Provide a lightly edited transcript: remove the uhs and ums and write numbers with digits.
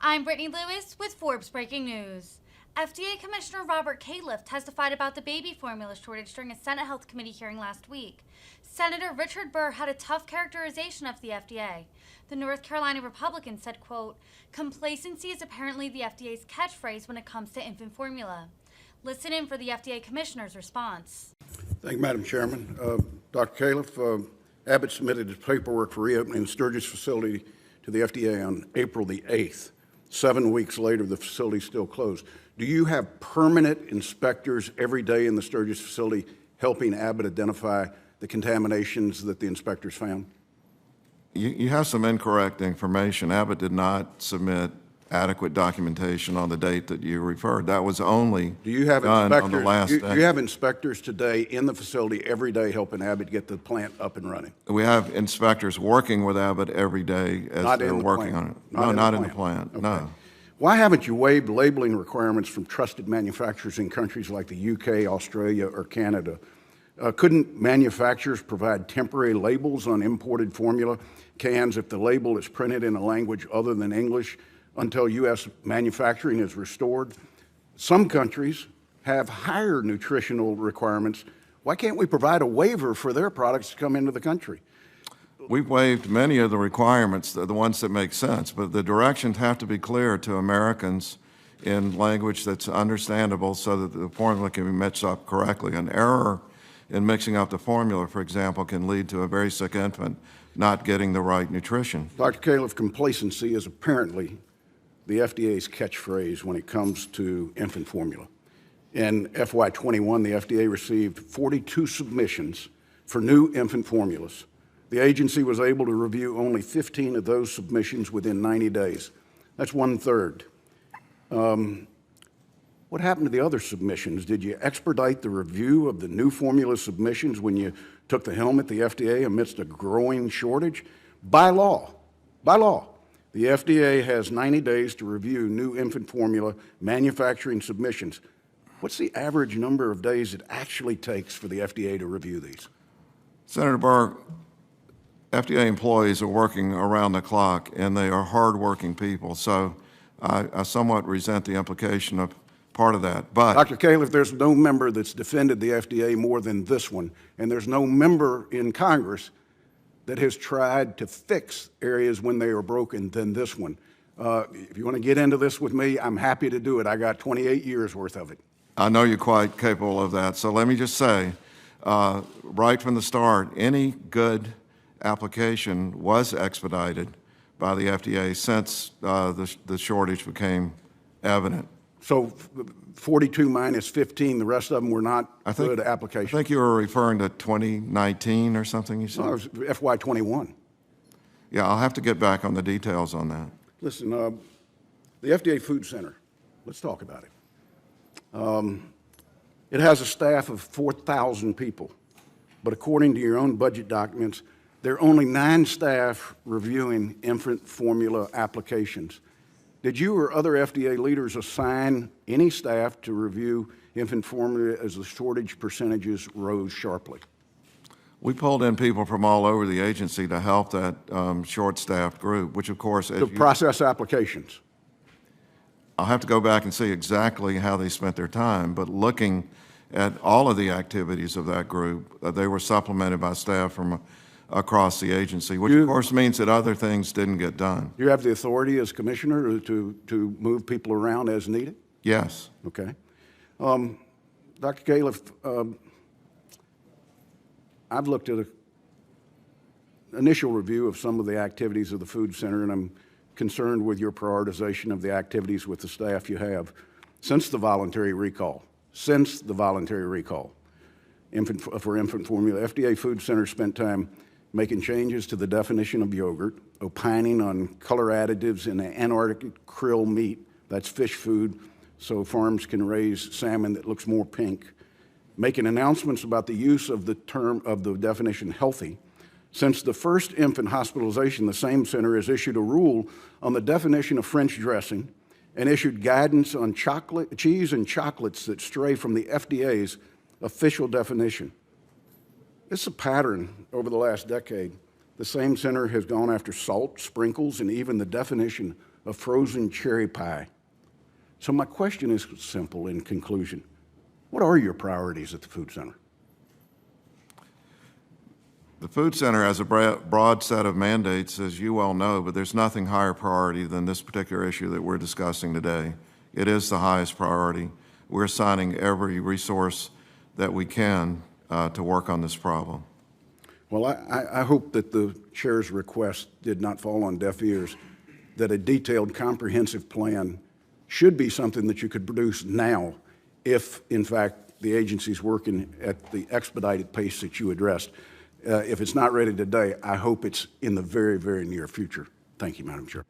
I'm Brittany Lewis with Forbes Breaking News. FDA Commissioner Robert Califf testified about the baby formula shortage during a Senate Health Committee hearing last week. Senator Richard Burr had a tough characterization of the FDA. The North Carolina Republican said, quote, "Complacency is apparently the FDA's catchphrase when it comes to infant formula." Listen in for the FDA Commissioner's response. Thank you, Madam Chairman. Dr. Califf, Abbott submitted its paperwork for reopening the Sturgis facility to the FDA on April the 8th. 7 weeks later, the facility is still closed. Do you have permanent inspectors every day in the Sturgis facility helping Abbott identify the contaminations that the inspectors found? You have some incorrect information. Abbott did not submit adequate documentation on the date that you referred. That was only done on the last day. Do you have inspectors today in the facility every day helping Abbott get the plant up and running? We have inspectors working with Abbott every day as they're working on it. No, not in the plant, okay. No. Why haven't you waived labeling requirements from trusted manufacturers in countries like the UK, Australia, or Canada? Couldn't manufacturers provide temporary labels on imported formula cans if the label is printed in a language other than English until U.S. manufacturing is restored? Some countries have higher nutritional requirements. Why can't we provide a waiver for their products to come into the country? We've waived many of the requirements, the ones that make sense, but the directions have to be clear to Americans in language that's understandable so that the formula can be mixed up correctly. An error in mixing up the formula, for example, can lead to a very sick infant not getting the right nutrition. Dr. Califf, complacency is apparently the FDA's catchphrase when it comes to infant formula. In FY21, the FDA received 42 submissions for new infant formulas. The agency was able to review only 15 of those submissions within 90 days. That's 1/3. What happened to the other submissions? Did you expedite the review of the new formula submissions when you took the helm at the FDA amidst a growing shortage? By law, the FDA has 90 days to review new infant formula manufacturing submissions. What's the average number of days it actually takes for the FDA to review these? Senator Burr, FDA employees are working around the clock, and they are hardworking people, so I somewhat resent the implication of part of that. But Dr. Califf, there's no member that's defended the FDA more than this one, and there's no member in Congress that has tried to fix areas when they are broken than this one. If you want to get into this with me, I'm happy to do it. I got 28 years worth of it. I know you're quite capable of that. So let me just say, right from the start, any good application was expedited by the FDA since the shortage became evident. So 42 minus 15, the rest of them were not good applications? I think you were referring to 2019 or something you said? No, it was FY21. Yeah, I'll have to get back on the details on that. Listen, the FDA Food Center, let's talk about it. It has a staff of 4,000 people, but according to your own budget documents, there are only 9 staff reviewing infant formula applications. Did you or other FDA leaders assign any staff to review infant formula as the shortage percentages rose sharply? We pulled in people from all over the agency to help that short-staffed group, which of course— To process applications. I'll have to go back and see exactly how they spent their time, but looking at all of the activities of that group, they were supplemented by staff from across the agency, which of course means that other things didn't get done. Do you have the authority as commissioner to move people around as needed? Yes. Okay. Dr. Califf, I've looked at an initial review of some of the activities of the Food Center, and I'm concerned with your prioritization of the activities with the staff you have. Since the voluntary recall, for infant formula, FDA Food Center spent time making changes to the definition of yogurt, opining on color additives in the Antarctic krill meat, that's fish food, so farms can raise salmon that looks more pink, making announcements about the use of the definition healthy. Since the first infant hospitalization, the same center has issued a rule on the definition of French dressing and issued guidance on cheese and chocolates that stray from the FDA's official definition. It's a pattern over the last decade. The same center has gone after salt, sprinkles, and even the definition of frozen cherry pie. So my question is simple in conclusion. What are your priorities at the Food Center? The Food Center has a broad set of mandates, as you well know, but there's nothing higher priority than this particular issue that we're discussing today. It is the highest priority. We're assigning every resource that we can to work on this problem. Well, I hope that the chair's request did not fall on deaf ears, that a detailed, comprehensive plan should be something that you could produce now if, in fact, the agency's working at the expedited pace that you addressed. If it's not ready today, I hope it's in the very, very near future. Thank you, Madam Chair.